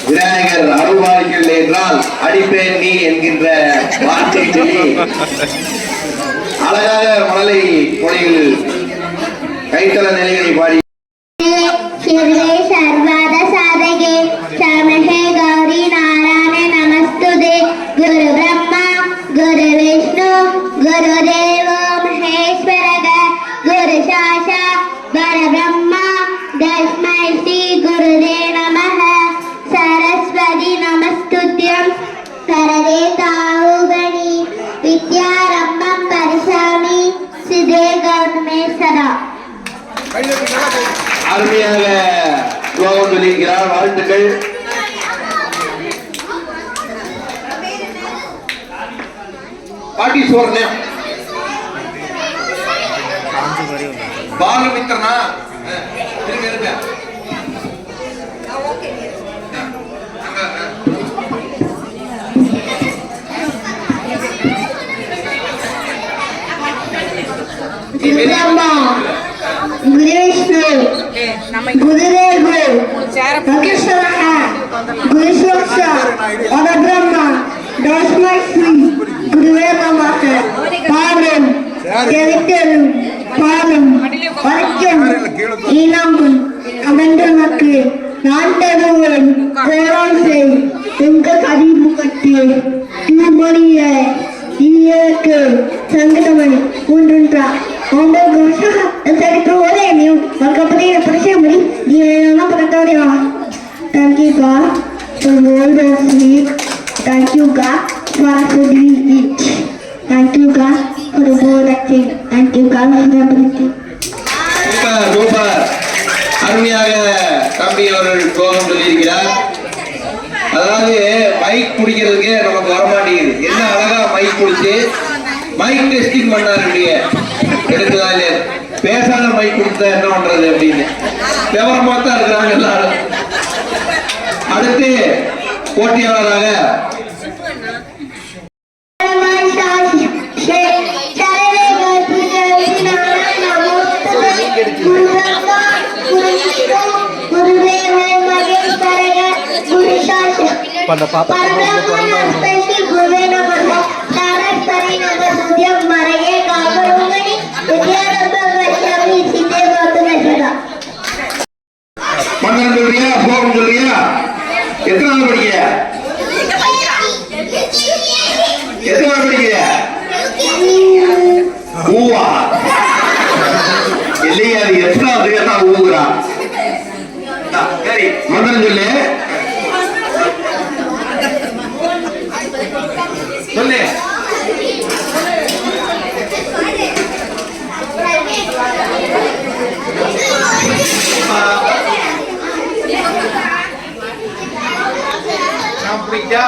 விநாயகர் அருள்வாளிகள் என்றால் அடிப்பேன் நீ என்கின்ற வார்த்தை சொல்லி அழகாக மழலை மொழியில் கைத்தள நிலைகளை பாடி சர்வாத சாதகே சமஹே கௌரி நாராயண நமஸ்துதே குரு பிரம்மா குரு விஷ்ணு குரு தேவோ மகேஸ்வரக குரு சாஷா பரபிரம்மா தஸ்மை ஸ்ரீ குருதே நமः सरस्वती नमस्तुभ्यं सरदे ताऊगणी विद्यारम्भं परिसामि सिद्धे गौतमे सदा அருமையாக ஸ்லோகம் சொல்லியிருக்கிறார். வாழ்த்துக்கள். பாட்டி சோர்னே பாலுமித்திரனா गुरुविष्णु गुरुदेव महेश्वरः गुरुसाक्षा परब्रह्म तस्मै श्री गुरुवे नमः पादं जगत्तरु पादं वरक्यं ஈனம்பும் அவண்டனக்கு நான் தருவேன் கோராசை எங்க கதிமுகத்து திருமணிய ஈயக்கு சங்கடமணி ஒன்றுன்றா Onda gosha dari prole ni makapri prashamri diana pratoria. Thank you God for all the sleep. Thank you God for food we eat. Thank you God for the whole thing. Thank you God for everything. Super. அருமையாக தம்பி அவர்கள் கோபம் சொல்லியிருக்கிறார். அதாவது mic குடிக்கிறதுக்கு நமக்கு வர மாட்டேங்குது. என்ன அழகா மைக் குடிச்சு மைக் டெஸ்டிங் பண்ணாரு. எடுத்துதான் பேசாத மைக் கொடுத்தா என்ன பண்றது அப்படின்னு விவரமா தான் இருக்கிறாங்க எல்லாரும். அடுத்து போட்டியாளராக மந்திரம் சொல்றியா போகம் சொல்றியா எத்தனாவது படிக்கிற எத்தனாவது படிக்கிற ஊவா இல்லையா அது எத்தனாவது தான் ஊகுறான் சரி மந்திரம் சொல்லு சொல்லு புரியுதா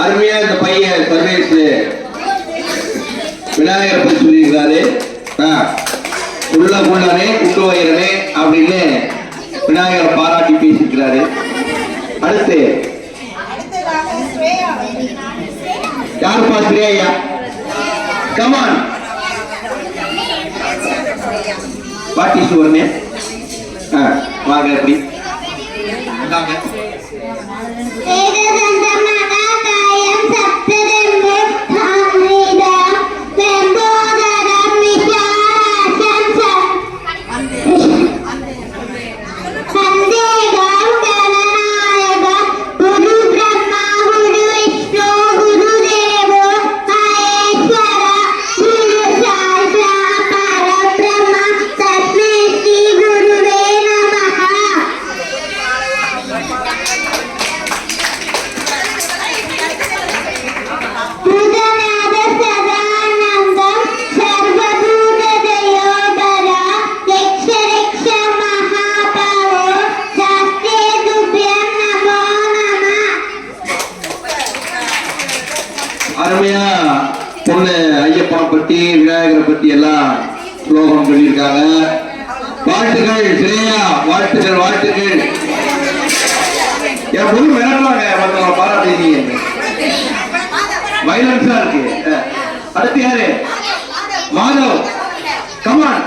அருமையா இந்த பையன் சர்வேஸ் விநாயகர் பற்றி சொல்லியிருக்காரு. உள்ளனே குண்டு வயிறனே அப்படின்னு விநாயகர் பாராட்டி பேசியிருக்கிறாரு. அடுத்து யார் பாத்திரியா கமான் பாட்டி சுவர்ணே வாங்க எப்படி அருமையா பொண்ணு ஐயப்பனை பத்தி விநாயகரை பத்தி எல்லாம் ஸ்லோகம் சொல்லியிருக்காங்க. வாழ்த்துக்கள் ஸ்ரேயா, வாழ்த்துக்கள் வாழ்த்துக்கள். என் பொண்ணு மிரட்டுவாங்க, மற்றவங்க பாராட்டீங்க, வைலன்ஸா இருக்கு. அடுத்து யாரு? மாதவ், கமான்.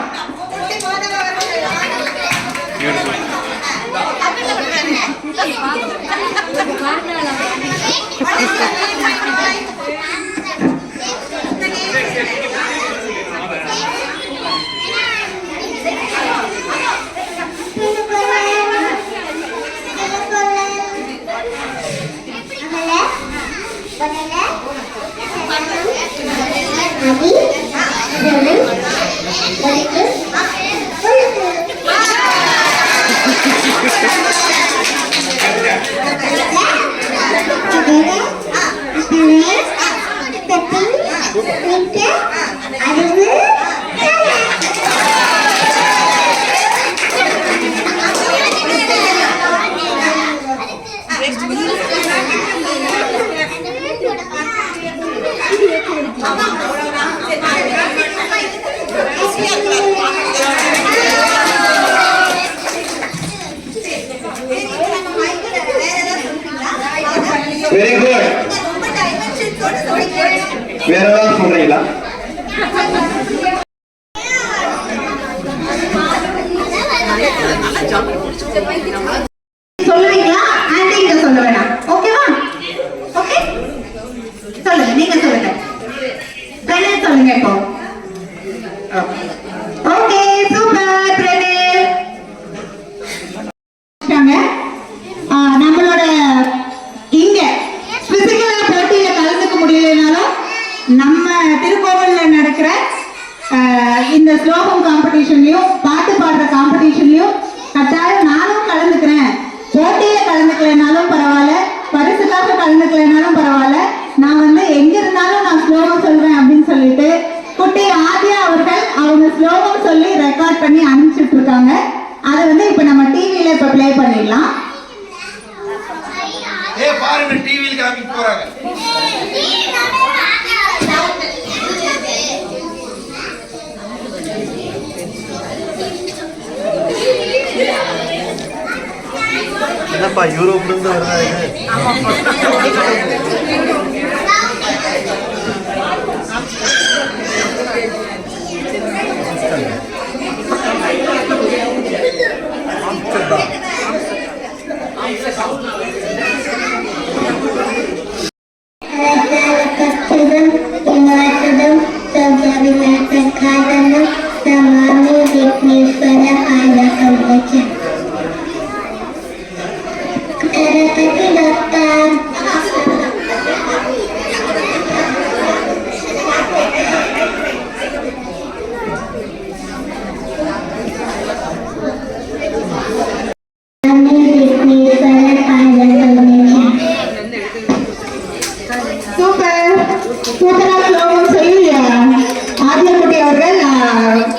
Very good. வேற ஏதாவது சொல்றீங்களா? சொல்லுவீங்களா? ஆன்டி சொல்ல வேணாம். ஓகேவா? ஓகே, சொல்லுங்க, நீங்க சொல்லுங்க. பிரணேஷ் சொல்லுங்க இப்போ. Okay, super Pranesh. நம்மளோட இங்க பிசிக்கலா போட்டியில கலந்துக்க முடியலனாலும் நம்ம திருக்கோவில்ல நடக்கிற இந்த ஸ்லோகம் காம்படிஷன்லயும் பாட்டு பாடுற காம்படிஷன்லயும் கட்டாயம் நானும் கலந்துக்கிறேன். போட்டியில கலந்துக்கலனாலும் பரவாயில்ல, பரிசுக்காக கலந்துக்கலனாலும் பரவாயில்ல, நான் வந்து எங்க இருந்தாலும் நான் ஸ்லோகம் சொல்றேன் அப்படின்னு சொல்லிட்டு குட்டி ஆதியா அவர்கள் அவங்க ஸ்லோகம் சொல்லி ரெக்கார்ட் பண்ணி அனுப்பிச்சுட்டு இருக்காங்க. அதை வந்து இப்ப நம்ம டிவியில இப்ப பிளே பண்ணிடலாம். பாருங்க, டிவியில் காமிக்க போறாங்க. என்னப்பா யூரோப்ல இருந்து வர்றாங்க?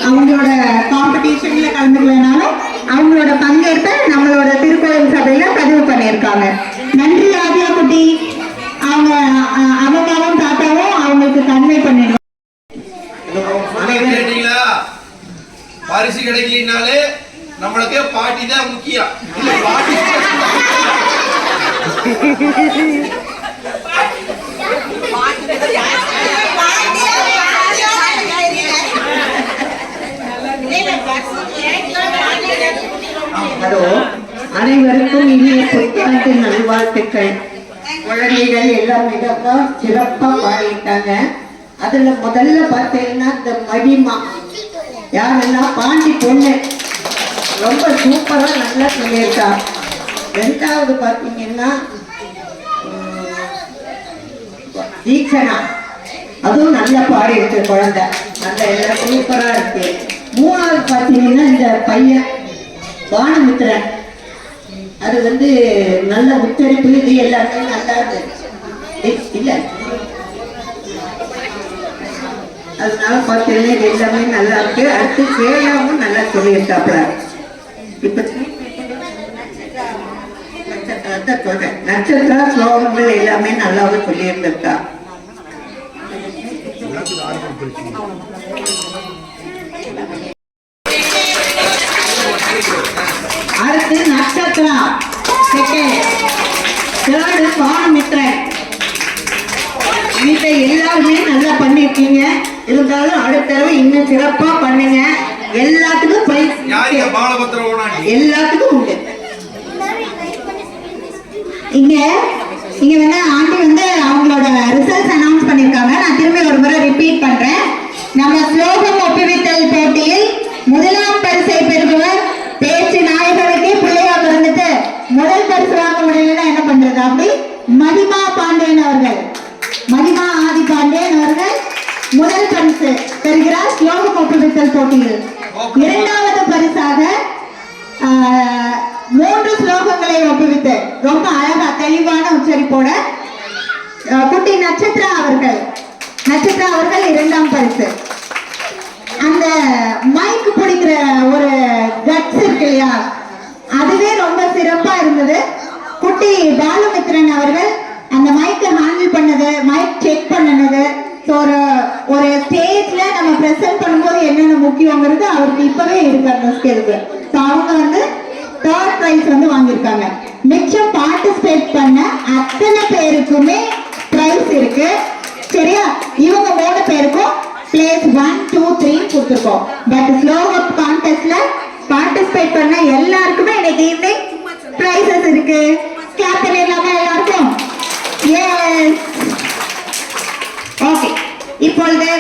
அவங்களோட காம்படிஷன்ல கலந்துக்கலனாலும் அவங்களோட பங்கேற்பை நம்மளோட திருக்கோயில் சபையில பதிவு பண்ணியிருக்காங்க. நன்றி ஆதியா குட்டி. அவங்க அம்மாவும் தாத்தாவும் அவங்களுக்கு கன்வே பண்ணிடுவாங்க. பரிசு கிடைக்கலனாலே நம்மளுக்கு பாட்டி தான் முக்கியம். ஹலோ, அனைவருக்கும் இனிய புத்தாண்டு நல்வாழ்த்துக்கள். குழந்தைகள் எல்லாம் மிகவும் சிறப்பா பாடிட்டாங்க. அதுல முதல்ல பார்த்தீங்கன்னா இந்த மகிமா யாருன்னா பாண்டி பொண்ணு ரொம்ப சூப்பரா நல்லா சொல்லியிருக்கா. ரெண்டாவது பார்த்தீங்கன்னா தீக்ஷனா, அதுவும் நல்லா பாடி இருக்கு குழந்தை, நல்ல எல்லாம் சூப்பரா இருக்கு. மூணாவது பார்த்தீங்கன்னா இந்த பையன் பானமித்திரன், அது வந்து நல்ல உச்சரிப்பு, இது எல்லாமே நல்லா இருக்கு இல்ல. அதனால பார்த்தீங்கன்னா இது எல்லாமே நல்லா இருக்கு. அடுத்து சேயாவும் நல்லா சொல்லியிருக்காப்ல. இப்ப நட்சத்திர ஸ்லோகங்கள் எல்லாமே நல்லாவே சொல்லியிருந்திருக்கா. அடுத்து நட்சத்திரா செகண்ட், தேர்டு பானுமித்ரன். வீட்டை எல்லாருமே நல்லா பண்ணிருக்கீங்க. இருந்தாலும் அடுத்த தடவை இன்னும் சிறப்பா பண்ணுங்க. எல்லாத்துக்கும் எல்லாத்துக்கும் உண்டு. இங்க வேணா ஆண்டி வந்து அவங்களோட ரிசல்ட்ஸ் அனௌன்ஸ் பண்ணிருக்காங்க. நான் திரும்பி ஒரு முறை ரிப்பீட் பண்றேன். நம்ம ஸ்லோகம் ஒப்புவித்தல் போட்டியில் முதலாம் பரிசை பெறுபவர் பேச்சு நாயகனுக்கே பிள்ளையா பிறந்துட்டு முதல் பரிசு வாங்க முடியலன்னா என்ன பண்றது? அப்படி மதிமா பாண்டியன் அவர்கள், மதிமா ஆதி பாண்டியன் அவர்கள் முதல் பரிசு பெறுகிறார் ஸ்லோகம் ஒப்புவித்தல் போட்டியில். இரண்டாவது பரிசாக 3 ஸ்லோகங்களை ஒப்புவித்து ரொம்ப அழகா தெளிவான உச்சரிப்போட குட்டி நட்சத்திரா அவர்கள் இரண்டாம் பரிசு. அந்த மைக் பிடிக்கிற ஒரு கட்ஸ் இருக்கு இல்லையா, அதுவே ரொம்ப சிறப்பா இருந்தது. குட்டி பாலுமித்ரன் அவர்கள் அந்த மைக்கை ஹேண்டில் பண்ணது, மைக் செக் பண்ணது, ஒரு ஸ்டேஜ்ல நம்ம பிரசன்ட் பண்ணும்போது என்னென்ன முக்கியங்கிறது அவருக்கு இப்பவே இருக்கு அந்த ஸ்கில்க்கு. அவங்க வந்து 3rd பிரைஸ் வந்து வாங்கியிருக்காங்க. மிச்சம் பார்ட்டிசிபேட் பண்ண அத்தனை பேருக்குமே பிரைஸ் இருக்கு. சரியா? இவங்க 3 பேருக்கும் பிளேஸ் 1, 2, 3 கொடுத்துருக்கோம். பட் ஸ்லோகம் கான்டெஸ்ட்ல பார்ட்டிசிபேட் பண்ண எல்லாருக்குமே இன்னைக்கு ஈவினிங் பிரைசஸ் இருக்கு. கிளாப் பண்ணிடலாமா எல்லாருக்கும்? எஸ். ஓகே, இப்பொழுது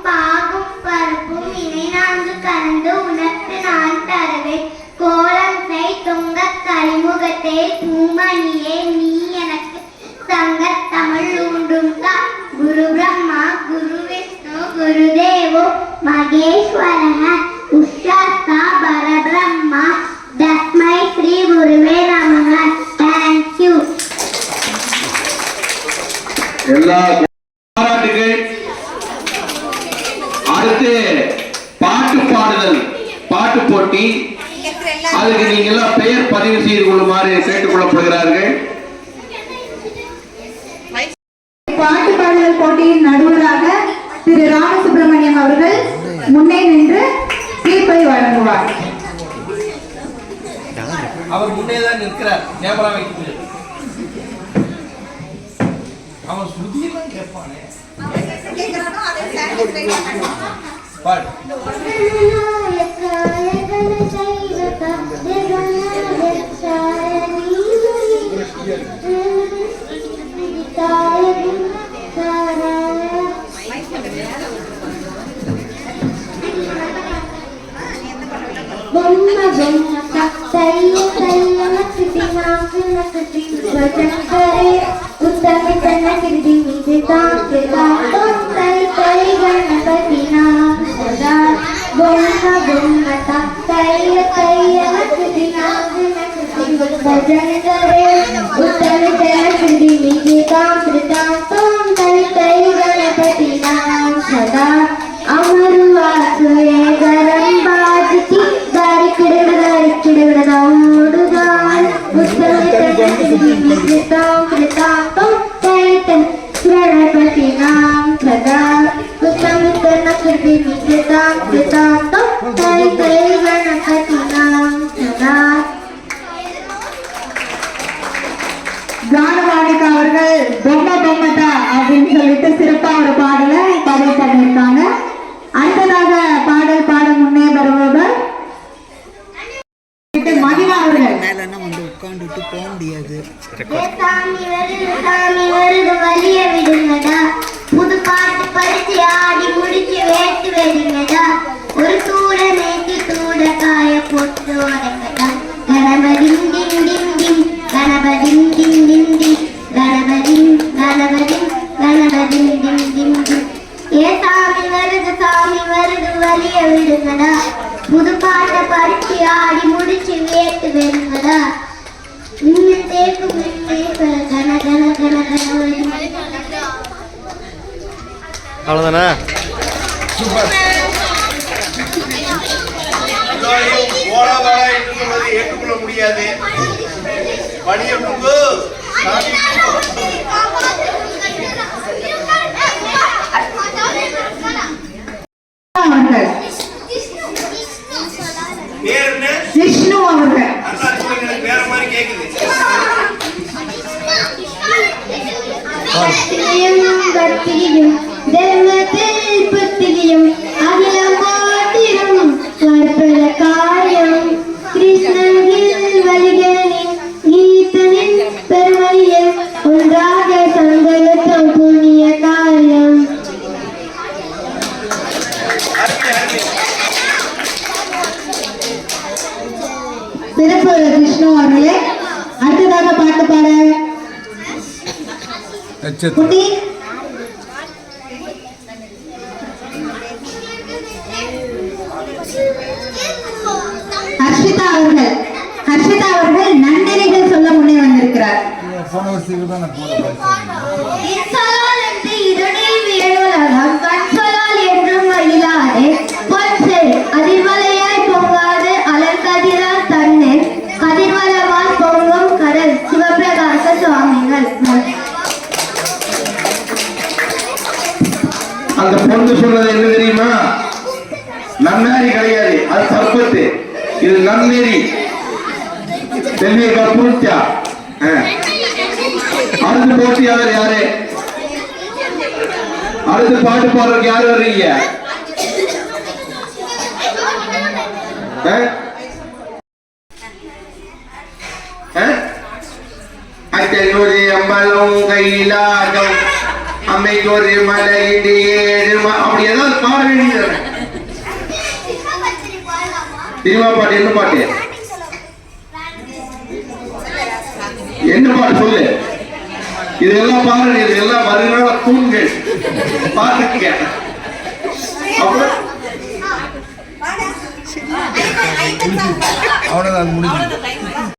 பாகும் பருப்பும் இணை 4 கலந்து உனக்கு நான் தருவேன். கோலம் செய் துங்க கலிமுகத்தே பூமணியே நீ எனக்கு சங்க தமிழ் ஊன்றும் தான். குரு பிரம்மா குரு விஷ்ணு குரு தேவோ மகேஸ்வரः உஷாஸ்தா பரபிரம்மா தஸ்மை ஸ்ரீ குருவே நமः. Thank you. எல்லா பாராட்டுகள். அடுத்து பாட்டு போட்டி. அதுக்கு நீங்க எல்லாம் பெயர் பதிவு செய்து கொள்ளுமாறு கேட்டுக்கொள்ளப்படுகிறார்கள். பாட்டு பாடல் போட்டியின் நடுவராக திரு ராமசுப்ரமணியம் அவர்கள் முன்னே நின்று தீர்ப்பை வழங்குவார். அவர் முன்னேதான் நிற்கிறார். கேமரா வைக்குது. அவன் சுதியெல்லாம் கேட்பானே. பாடு. Bomma bomma tattaiya taiya nakiti naam nakiti vajankare uttami tanna kirdi mide taam tai tai ganapati naam sada. Bomma bomma tattaiya taiya nakiti naam nakiti vajankare uttami tanna kirdi mide taam tai tai ganapati naam sada. Amaru vaasuye garam baajti dari kidada odudan uttami tanna kirdi mide taam tai tai ganapati naam sada. Uttami tanna kirdi mide taam tai tai ganapati naam sada. ஜானவாணிகா அவர்கள் பொம்மை பொம்மதா அப்படின்னு சொல்லிட்டு சிறப்பா ஒரு பாடலை பதிவு பண்ணியிருக்காங்க. அடுத்ததாக பாடல் பாட முன்னே வருபவர் மகிமா அவர்கள். உட்காந்துட்டு போக முடியாது. சாமி வருது வலிய விடுங்கடா. புது பாட்டு படிச்சு ஆடி முடிச்சு வேட்டு வெடிங்கடா. ஒரு தூட மேய்ச்சி தூட காய போட்டு உடைக்கடா. கணபதிம் டிம் டிம் டிம் கணபதிம் டிம் டிம் டிம் கணபதிம் டிம் டிம் டிம். சாமி வருது வலிய விடுங்கடா. புது பாட்டை படிச்சு ஆடி முடிச்சு வேட்டு வெடுங்கடா. இன்னும் தேக்கும் கன கன கன கன. அவ்வளவுதானா? ஏற்றுக்கொள்ள முடியாது. கத்தியும் கத்தியும் தர்மத்தில் புத்தியும் அகிலம் போற்றிடும் வற்பல காரியம் கிருஷ்ணகில் வலிகளின் கீர்த்தனின் பெருமையில் ஒன்றாக சங்கரித்தும் புண்ணிய காரியம். சிறப்பு கிருஷ்ணு அவர்களே. அடுத்ததாக பாட்டு பாட குட்டி ஹர்ஷிதா அவர்கள் நன்றிகள் சொல்ல முன்னே வந்திருக்கிறார். இன்சொலால் என்று இருளில் வியழுலகம் கண்சொலால் என்றும் வழியிலாதே பொன்செய் அதிர்வலையாய் பொங்காது அலர்கதிரால் தண்ணீர் கதிர்வலமால் பொங்கும் கடல் சிவபிரகாச சுவாமிகள். அந்த பொண்ணு சொன்னது என்ன தெரியுமா? நன்னாரி கிடையாது, அது சர்பத்து. இது நன்னேரி தெல்வியக்கா பூர்த்தியா. அடுத்து போட்டியாளர் யாரு? அடுத்து பாட்டு பாடுறதுக்கு யாரு வர்றீங்க? அச்சனொரு அம்பலம் கையிலாகம் அம்மைக்கு ஒரு மலையிட்டு ஏழு அப்படி ஏதாவது பாட வேண்டியது. சினிமா பாட்டு என்ன பாட்டு? என்ன பாட்டு சொல்லு. இதெல்லாம் பாருங்க, இதெல்லாம் வருங்கால தூண்கள் பாத்துக்க. அவ்வளவுதான் முடிஞ்சு.